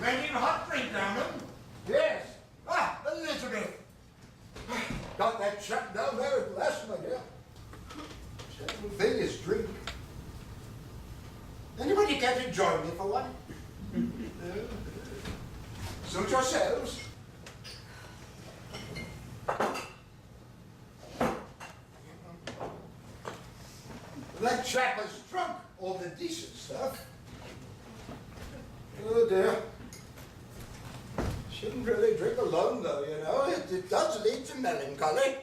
Making hot drink down them? Yes. Ah, Elizabeth. Got that chap down there at last, my dear. Second thing is drink. Anybody care to join me for one? Suit yourselves. That chap has drunk all the decent stuff. Oh dear. Shouldn't really drink alone though, you know. It does lead to melancholy.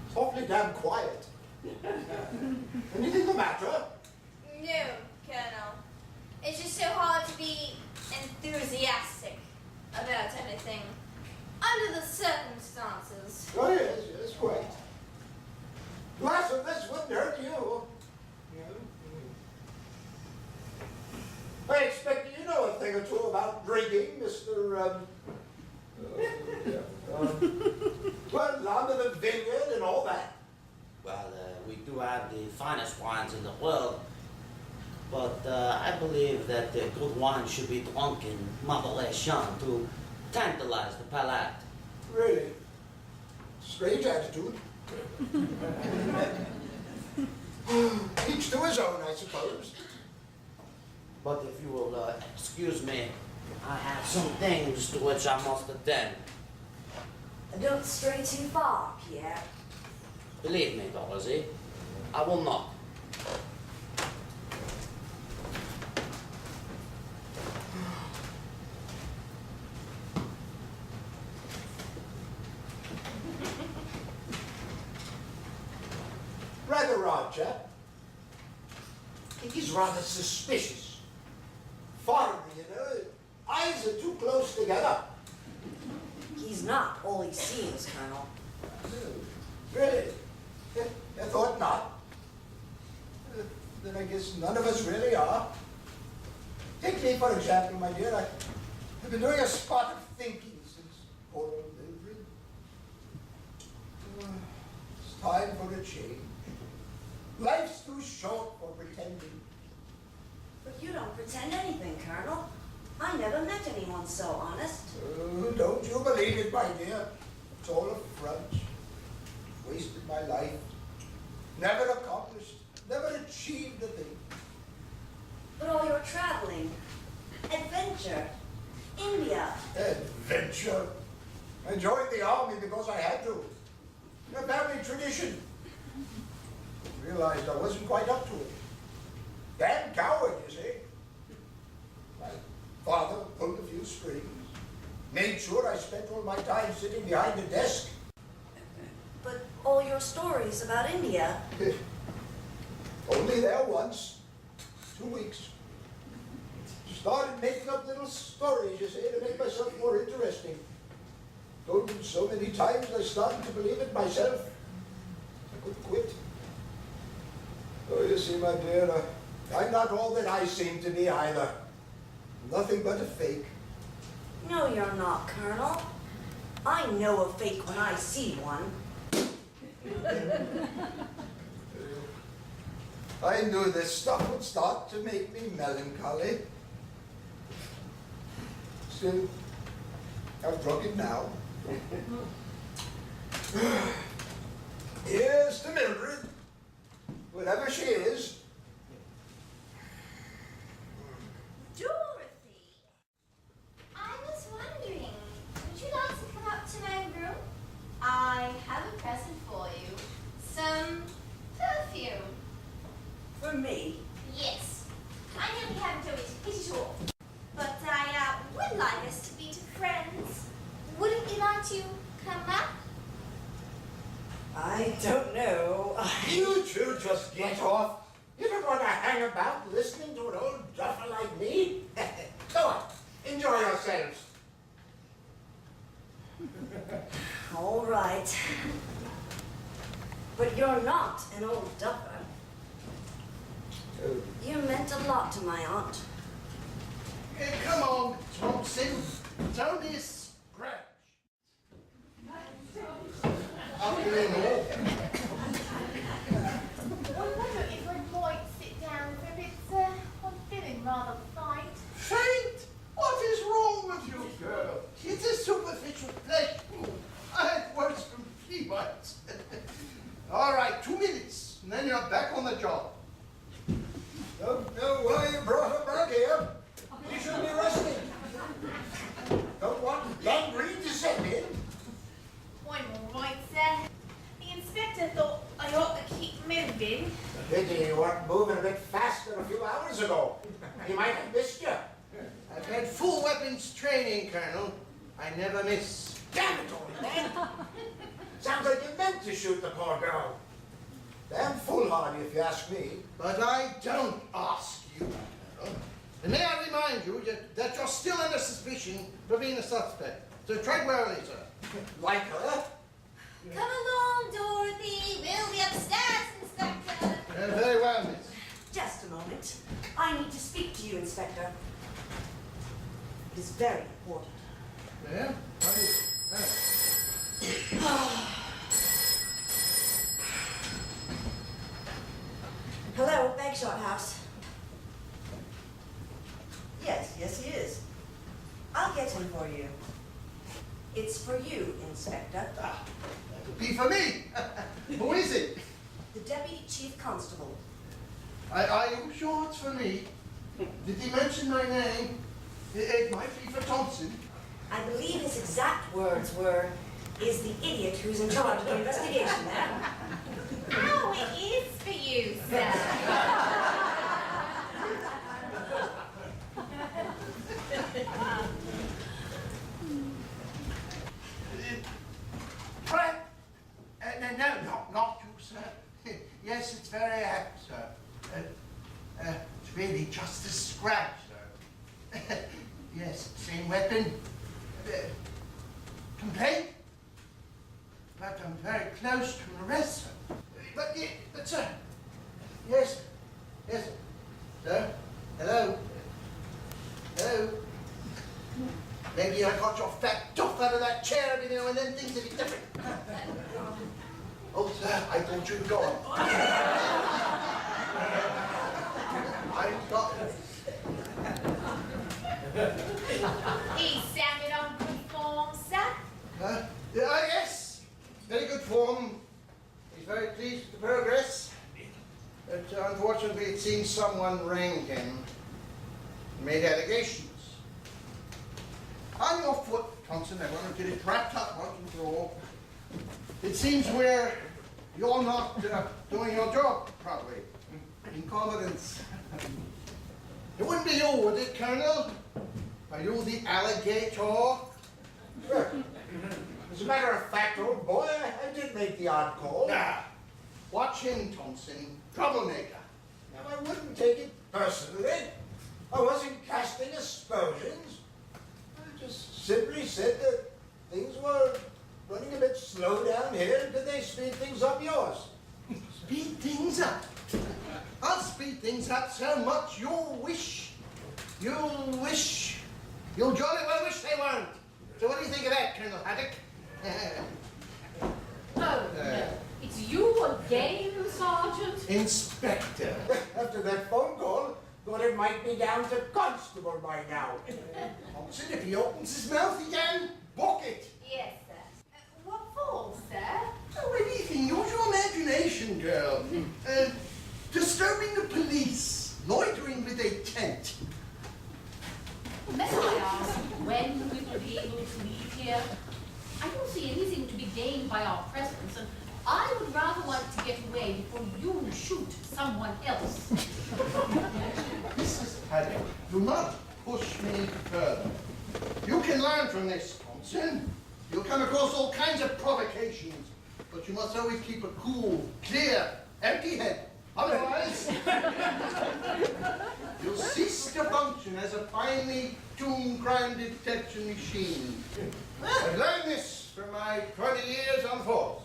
It's awfully damn quiet. Anything the matter? No, Colonel. It's just so hard to be enthusiastic about anything under the circumstances. Oh yes, quite. Glass of this wouldn't hurt you. I expect you know a thing or two about drinking, Mr. Well, under the vineyard and all that. Well, we do have the finest wines in the world, but I believe that the good wine should be drunk in moderation to tantalize the palate. Really? Strange attitude. Each to his own, I suppose. But if you will excuse me, I have some things to which I must attend. Don't stray too far, Pierre. Believe me, Dorothy, I will not. Rather odd chap. He's rather suspicious. Foreigner, you know. Eyes are too close together. He's not all he seems, Colonel. Really? I thought not. Then I guess none of us really are. Take me, for example, my dear. I've been doing a spot of thinking since poor old Mildred. It's time for a change. Life's too short for pretending. But you don't pretend anything, Colonel. I never met anyone so honest. Oh, don't you believe it, my dear. It's all a front. Wasted my life. Never accomplished. Never achieved a thing. But all your traveling, adventure, India. Adventure. I joined the army because I had to. A family tradition. Realized I wasn't quite up to it. Damn coward, you see. My father pulled a few strings. Made sure I spent all my time sitting behind a desk. But all your stories about India. Only there once. 2 weeks. Started making up little stories, you see, to make myself more interesting. Told them so many times I started to believe it myself. I couldn't quit. Oh, you see, my dear, I'm not all that I seem to be either. Nothing but a fake. No, you're not, Colonel. I know a fake when I see one. I knew this stuff would start to make me melancholy. Still, I've drunk it now. Here's to Mildred, whatever she is. Dorothy, I was wondering, would you like to come up to my room? I have a present for you. Some perfume. For me. Yes. I know we haven't always hit it off, but I would like us to be friends. Wouldn't you like to come up? I don't know. You two just get off. You don't want to hang about listening to an old duffer like me. Go on, enjoy yourselves. All right. But you're not an old duffer. You meant a lot to my aunt. Hey, come on, Thompson. It's only a scratch. After all. Pity you weren't moving a bit faster a few hours ago. He might have missed you. I've had full weapons training, Colonel. I never miss. Damn it, old man! Sounds like you meant to shoot the poor girl. Damn foolhardy, if you ask me. But I don't ask you, Colonel. And may I remind you that you're still under suspicion for being a suspect. So tread warily, sir. Like her? Come along, Dorothy. We'll be upstairs, Inspector. Very well, miss. Just a moment. I need to speak to you, Inspector. It is very important. Yeah? What is it? Hello, Bagshot House. Yes, he is. I'll get him for you. It's for you, Inspector. Ah, that would be for me. Who is it? The Deputy Chief Constable. Are you sure it's for me? Did he mention my name? It might be for Thompson. I believe his exact words were, "Is the idiot who's in charge of the investigation there?" Oh, it is for you, sir. Fred? No, not you, sir. Yes, it's very apt, sir. It's really just a scratch, sir. Yes, same weapon. Complaint? But I'm very close to an arrest, sir. But sir. Yes, sir. Hello? Maybe I got your fat duff out of that chair every now and then, things would be different. Oh, sir, I thought you'd gone. I've got... He sounded on good form, sir. Yes, very good form. He's very pleased with the progress. But unfortunately, it seems someone rang him and made allegations. On your foot, Thompson, I want to get it wrapped up once and for all. It seems you're not doing your job properly. Incompetence. It wouldn't be you, would it, Colonel? Are you the alligator? Sure. As a matter of fact, old boy, I did make the odd call. Ah, watch him, Thompson. Troublemaker. Now, I wouldn't take it personally. I wasn't casting aspersions. I just simply said that things were running a bit slow down here. Could they speed things up yours? Speed things up. I'll speed things up so much you'll jolly well wish they weren't. So what do you think of that, Colonel Haddock? Oh, no. It's you again, Sergeant? Inspector. After that phone call, thought it might be down to constable by now. Thompson, if he opens his mouth again, book it. Yes, sir. What for, sir? Oh, anything. Use your imagination, girl. Disturbing the police. Loitering with a tent. May I ask when we will be able to leave here? I don't see anything to be gained by our presence, and I would rather like to get away before you shoot someone else. Mrs. Haddock, do not push me further. You can learn from this, Thompson. You'll come across all kinds of provocations, but you must always keep a cool, clear, empty head. Otherwise, you'll cease to function as a finely tuned crime detection machine. I've learned this from my 20 years on force.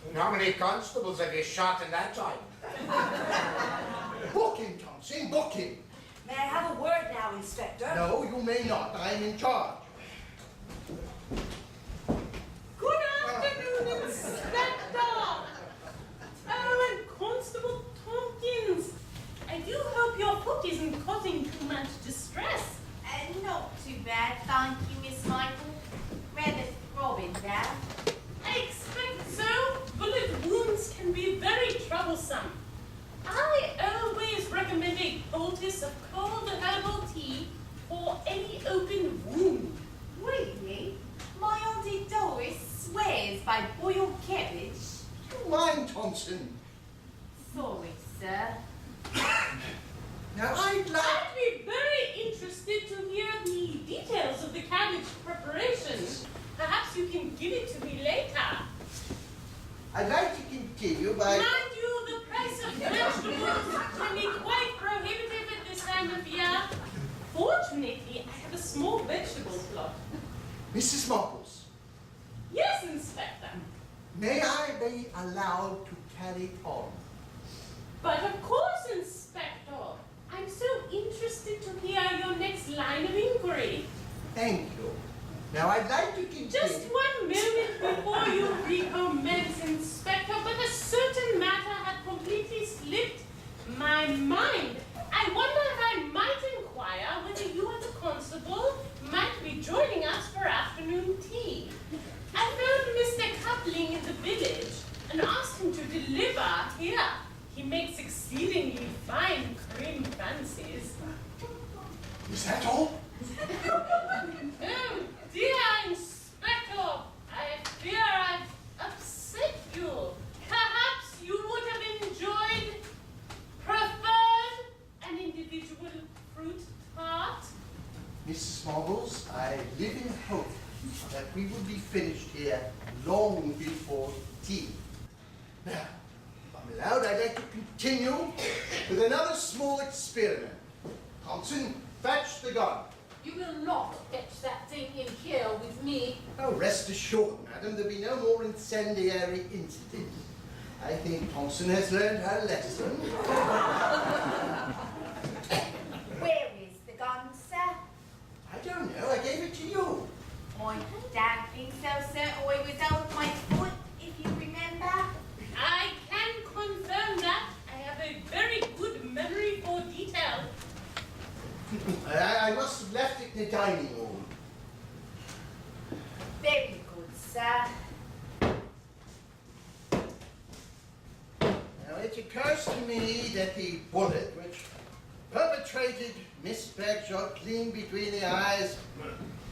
And how many constables have you shot in that time? Book him, Thompson, book him. May I have a word now, Inspector? No, you may not. I'm in charge. Good afternoon, Inspector! Oh, and Constable Tompkins. I do hope your foot isn't causing too much distress. Not too bad, thank you, Miss Michael. Rather throbbing there. I expect so. Bullet wounds can be very troublesome. I always recommend a poultice of cold herbal tea for any open wound. Really? My Auntie Doris swears by boiled cabbage. You mind, Thompson? Sorry, sir. I'd like to continue by... Mind you, the price of vegetables can be quite prohibitive at this time of year. Fortunately, I have a small vegetable plot. Mrs. Marbles, Yes, Inspector. may I be allowed to carry on? But of course, Inspector. I'm so interested to hear your next line of inquiry. Thank you. Now I'd like to continue... Just 1 moment before you recommence, Inspector, but a certain matter had completely slipped my mind. I wonder if I might inquire whether you and the constable might be joining us for afternoon tea. I found Mr. Coupling in the village and asked him to deliver here. He makes exceedingly fine cream fancies. Is that all? Oh, dear Inspector, I fear I've upset you. Perhaps you would have preferred an individual fruit tart? Mrs. Marbles, I live in hope that we will be finished here long before tea. Now, if I'm allowed, I'd like to continue with another small experiment. Thompson, fetch the gun. You will not fetch that thing in here with me. Oh, rest assured, madam, there'll be no more incendiary incidents. I think Thompson has learned her lesson. Where is the gun, sir? I don't know, I gave it to you. I don't think so, sir. I was on my foot, if you remember. I can confirm that. I have a very good memory for detail. I must have left it in the dining room. Very good, sir. Now, it occurs to me that the bullet which perpetrated Miss Bagshot clean between the eyes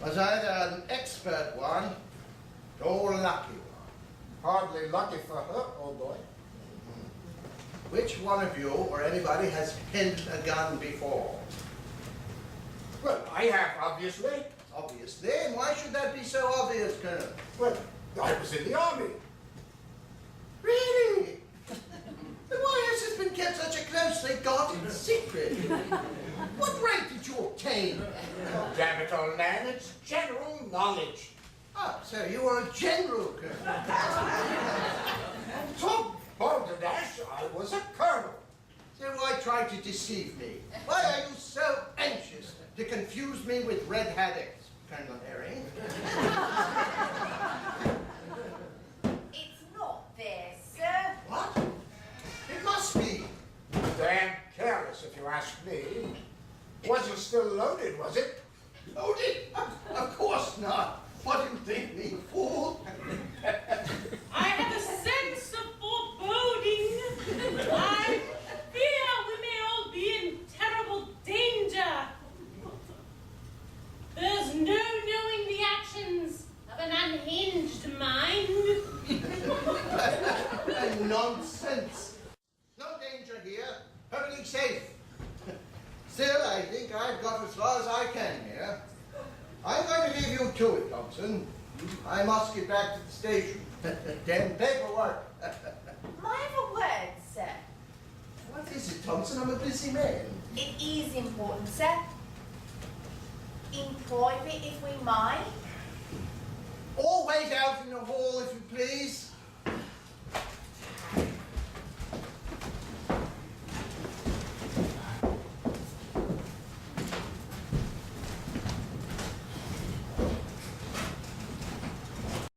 was either an expert one or a lucky one. Hardly lucky for her, old boy. Which one of you or anybody has held a gun before? Well, I have, obviously. Obviously, and why should that be so obvious, Colonel? Well, I was in the army. Really? Then why has this been kept such a closely guarded secret? What rank did you obtain? Oh, damn it, old man, it's general knowledge. Ah, so you were a general, Colonel. Tom Balderdash, I was a colonel. So why try to deceive me? Why are you so anxious to confuse me with red haddocks, Colonel Herring? It's not there, sir. What? It must be. Damn careless, if you ask me. Wasn't still loaded, was it? Loaded? Of course not. What do you think me, fool? I have a sense of foreboding. I fear we may all be in terrible danger. There's no knowing the actions of an unhinged mind. Nonsense. No danger here. Perfectly safe. Still, I think I've got as far as I can here. I'm going to leave you to it, Thompson. I must get back to the station. Damn paperwork. My other word, sir. What is it, Thompson? I'm a busy man. It is important, sir. In private, if we might. Always out in the hall.